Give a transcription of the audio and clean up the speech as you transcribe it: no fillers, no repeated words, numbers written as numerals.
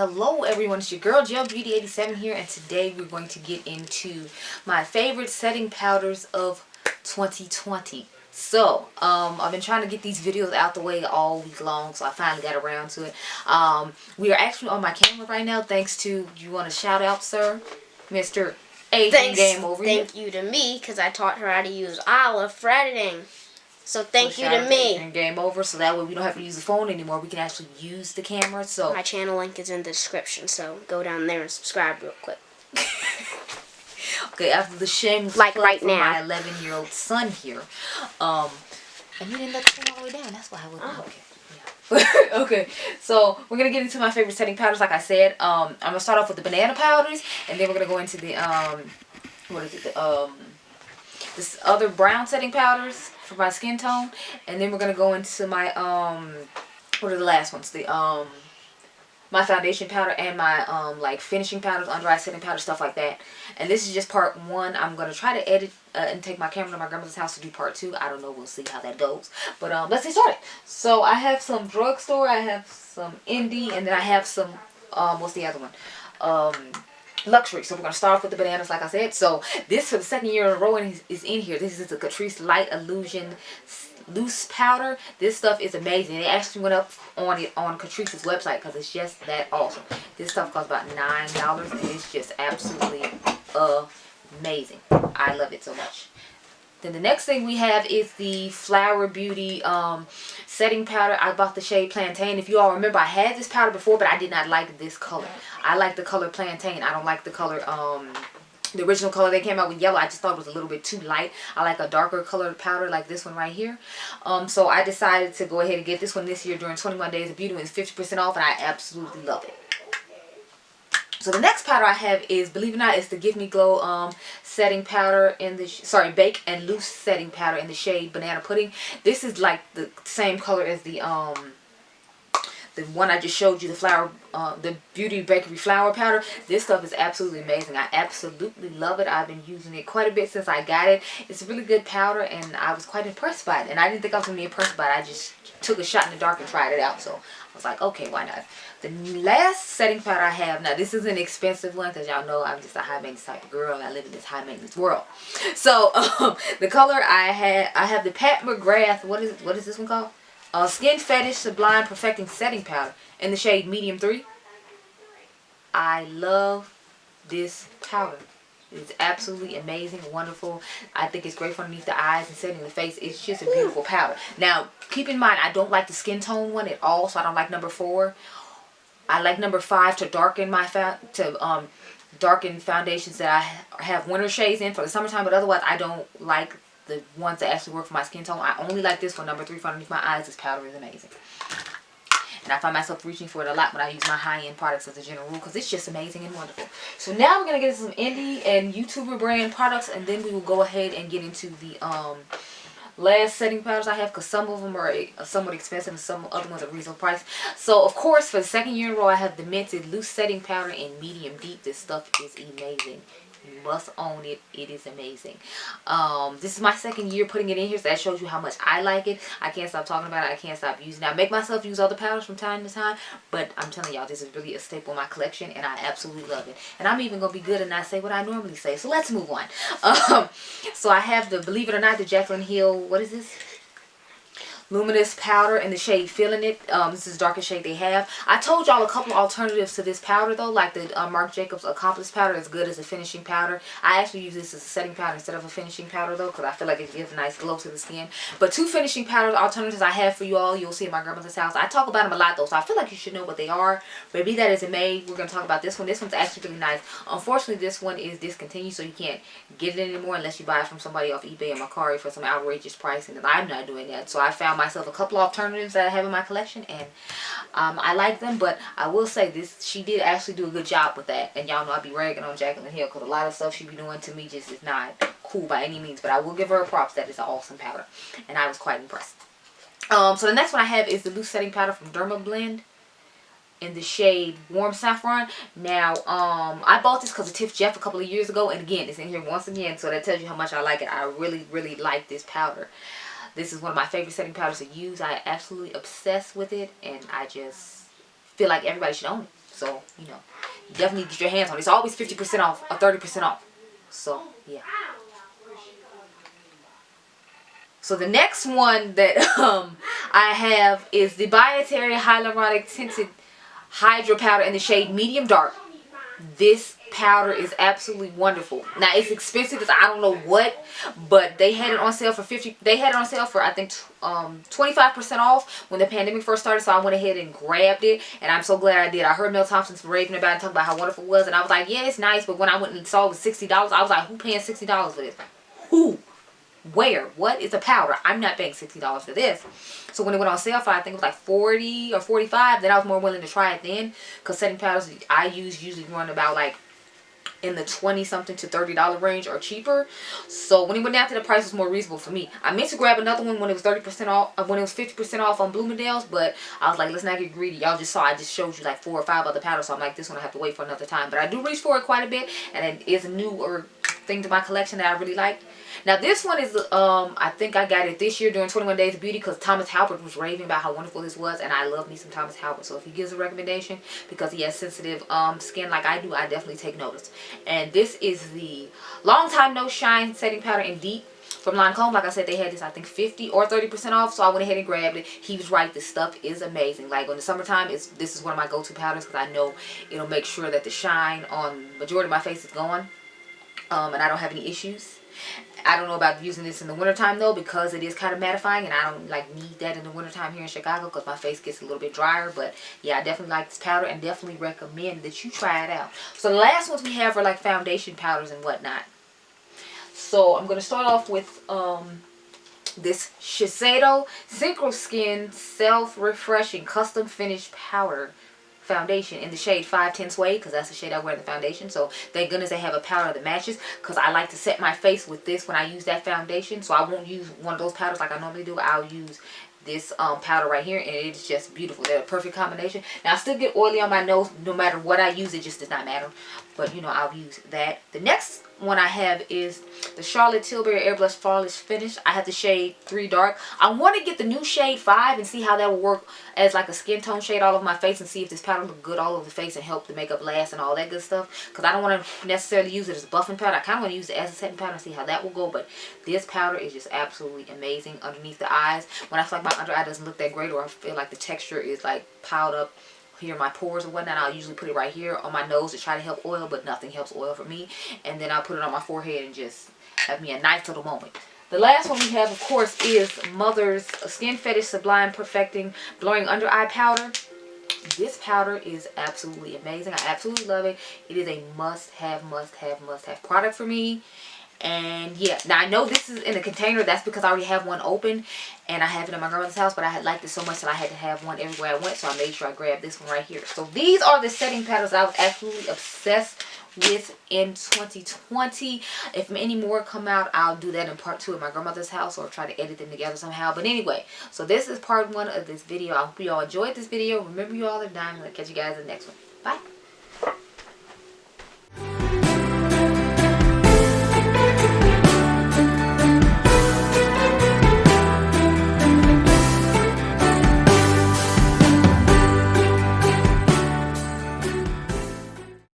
Hello everyone, it's your girl Beauty87 here, and today we're going to get into my favorite setting powders of 2020. So, I've been trying to get these videos out the way all week long, so I finally got around to it. We are actually on my camera right now, thanks to, you want to shout out, sir? Mr. Adriangameover. Thank you to me, because I taught her how to use Olive for editing. So thank you to me. And game over, so that way we don't have to use the phone anymore. We can actually use the camera. So my channel link is in the description, so go down there and subscribe real quick. Okay, after the shameless like plug right for now, my 11-year-old son here, and you didn't let the phone all the way down. That's why I wouldn't. Okay. Yeah. Okay, so we're gonna get into my favorite setting powders. Like I said, I'm gonna start off with the banana powders, and then we're gonna go into the what is it? This other brown setting powders for my skin tone, and then we're gonna go into my what are the last ones? The my foundation powder and my like finishing powders, under eye setting powder, stuff like that. And this is just part one. I'm gonna try to edit and take my camera to my grandmother's house to do part two. I don't know, we'll see how that goes. But let's get started. So I have some drugstore, I have some indie, and then I have some what's the other one? Luxury. So we're going to start off with the bananas, like I said. So this, for the second year in a row, is in here. This is the Catrice Light Illusion Loose Powder. This stuff is amazing. It actually went up on Catrice's website because it's just that awesome. This stuff costs about $9, and it's just absolutely amazing. I love it so much. Then the next thing we have is the Flower Beauty setting powder. I bought the shade Plantain. If you all remember, I had this powder before, but I did not like this color. I like the color Plantain. I don't like the color, the original color they came out with, yellow. I just thought it was a little bit too light. I like a darker colored powder like this one right here. So I decided to go ahead and get this one this year during 21 Days of Beauty when it's 50% off, and I absolutely love it. So the next powder I have is, believe it or not, it's the Give Me Glow setting powder in the, Bake and Loose setting powder in the shade Banana Pudding. This is like the same color as the one I just showed you, the Beauty Bakery Flour Powder. This stuff is absolutely amazing. I absolutely love it. I've been using it quite a bit since I got it. It's a really good powder, and I was quite impressed by it. And I didn't think I was going to be impressed by it. I just took a shot in the dark and tried it out. So I was like, okay, why not? The last setting powder I have, now this is an expensive one because y'all know I'm just a high maintenance type of girl, and I live in this high maintenance world. So the color I have the Pat McGrath, what is this one called? Skin Fetish Sublime Perfecting Setting Powder in the shade Medium 3. I love this powder. It's absolutely amazing, wonderful. I think it's great for underneath the eyes and setting the face. It's just a beautiful powder. Now, keep in mind, I don't like the skin tone one at all, so I don't like number 4. I like number 5 to darken my darken foundations that I have winter shades in for the summertime, but otherwise I don't like the ones that actually work for my skin tone. I only like this one, number 3, for underneath my eyes. This powder is amazing. And I find myself reaching for it a lot when I use my high-end products as a general rule, because it's just amazing and wonderful. So now we're going to get into some indie and YouTuber brand products, and then we will go ahead and get into the last setting powders I have, because some of them are somewhat expensive and some other ones are reasonable price. So of course, for the second year in a row, I have the Demented Loose Setting Powder in Medium Deep. This stuff is amazing. You must own it. It is amazing. This is my second year putting it in here, so that shows you how much I like it. I can't stop talking about it. I can't stop using it. I make myself use other powders from time to time, but I'm telling y'all, this is really a staple in my collection, and I absolutely love it. And I'm even going to be good and not say what I normally say, so let's move on. So I have the, believe it or not, the Jaclyn Hill, what is this? Luminous powder in the shade Feeling It. This is the darkest shade they have. I told y'all a couple of alternatives to this powder though, like the Marc Jacobs Accomplice powder is good as a finishing powder. I actually use this as a setting powder instead of a finishing powder though, because I feel like it gives a nice glow to the skin. But 2 finishing powder alternatives I have for you all, you'll see at my grandmother's house. I talk about them a lot though, so I feel like you should know what they are. But be that as it may, we're going to talk about this one. This one's actually really nice. Unfortunately, this one is discontinued, so you can't get it anymore unless you buy it from somebody off eBay or Mercari for some outrageous price, and I'm not doing that. So I found myself a couple of alternatives that I have in my collection, and I like them. But I will say this, she did actually do a good job with that, and y'all know I be ragging on Jaclyn Hill because a lot of stuff she be doing to me just is not cool by any means, but I will give her props. That is an awesome powder, and I was quite impressed. So the next one I have is the loose setting powder from Dermablend in the shade Warm Saffron. Now, I bought this because of Tiff Jeff a couple of years ago, and again, it's in here once again, so that tells you how much I like it. I really, really like this powder. This is one of my favorite setting powders to use. I absolutely obsessed with it, and I just feel like everybody should own it. So, you know, definitely get your hands on it. It's always 50% off or 30% off. So, yeah. So the next one that I have is the Dietary Hyaluronic Tinted Hydra Powder in the shade Medium Dark. This powder is absolutely wonderful. Now it's expensive because I don't know what, but they had it on sale for I think 25% off when the pandemic first started. So I went ahead and grabbed it, and I'm so glad I did. I heard Mel Thompson's raving about it, talking about how wonderful it was, and I was like, yeah, it's nice. But when I went and saw it was $60, I was like, who paying $60 for this? Who? Where? What is a powder? I'm not paying $60 for this. So when it went on sale for, I think it was like 40 or 45, then I was more willing to try it then. Because setting powders I use usually run about like in the 20 something to $30 range or cheaper. So when it went down to the price, was more reasonable for me. I meant to grab another one when it was 30% off, when it was 50% off on Bloomingdale's, but I was like, let's not get greedy. Y'all just saw I just showed you like 4 or 5 other powders, so I'm like, this one I have to wait for another time. But I do reach for it quite a bit, and it is a newer thing to my collection that I really like. Now this one is I think I got it this year during 21 Days of Beauty because Thomas Halbert was raving about how wonderful this was, and I love me some Thomas Halbert. So if he gives a recommendation, because he has sensitive skin like I do, I definitely take notice. And this is the Long Time No Shine Setting Powder in Deep from Lancome. Like I said, they had this I think 50 or 30% off, so I went ahead and grabbed it. He was right, this stuff is amazing. Like in the summertime, this is one of my go-to powders because I know it'll make sure that the shine on majority of my face is gone, and I don't have any issues. I don't know about using this in the wintertime though, because it is kind of mattifying, and I don't like need that in the wintertime here in Chicago because my face gets a little bit drier. But yeah, I definitely like this powder and definitely recommend that you try it out. So the last ones we have are like foundation powders and whatnot. So I'm going to start off with this Shiseido Synchro Skin Self-Refreshing Custom Finish Powder foundation in the shade 510 Suede, because that's the shade I wear in the foundation. So thank goodness they have a powder that matches, because I like to set my face with this when I use that foundation. So I won't use one of those powders like I normally do. I'll use this powder right here, and it's just beautiful. They're a perfect combination. Now I still get oily on my nose no matter what I use. It just does not matter, but you know, I'll use that. The next one I have is the Charlotte Tilbury Airbus Flawless Finish. I have the shade 3 Dark. I want to get the new shade 5 and see how that will work as like a skin tone shade all over my face, and see if this powder look good all over the face and help the makeup last and all that good stuff. Because I don't want to necessarily use it as a buffing powder. I kind of want to use it as a setting powder and see how that will go. But this powder is just absolutely amazing underneath the eyes. When I feel like my under eye doesn't look that great, or I feel like the texture is like piled up here in my pores or whatnot, I'll usually put it right here on my nose to try to help oil, but nothing helps oil for me. And then I'll put it on my forehead and just have me a nice little moment. The last one we have, of course, is Mother's Skin Fetish Sublime Perfecting Blurring Under Eye Powder. This powder is absolutely amazing. I absolutely love it. It is a must-have product for me. And yeah, now I know this is in a container. That's because I already have one open, and I have it in my grandmother's house, but I had liked it so much that I had to have one everywhere I went, so I made sure I grabbed this one right here. So these are the setting powders I was absolutely obsessed with in 2020. If any more come out, I'll do that in part 2 at my grandmother's house, or try to edit them together somehow. But anyway, so this is part 1 of this video. I hope you all enjoyed this video. Remember, you all are diamond. I'll catch you guys in the next one. Bye.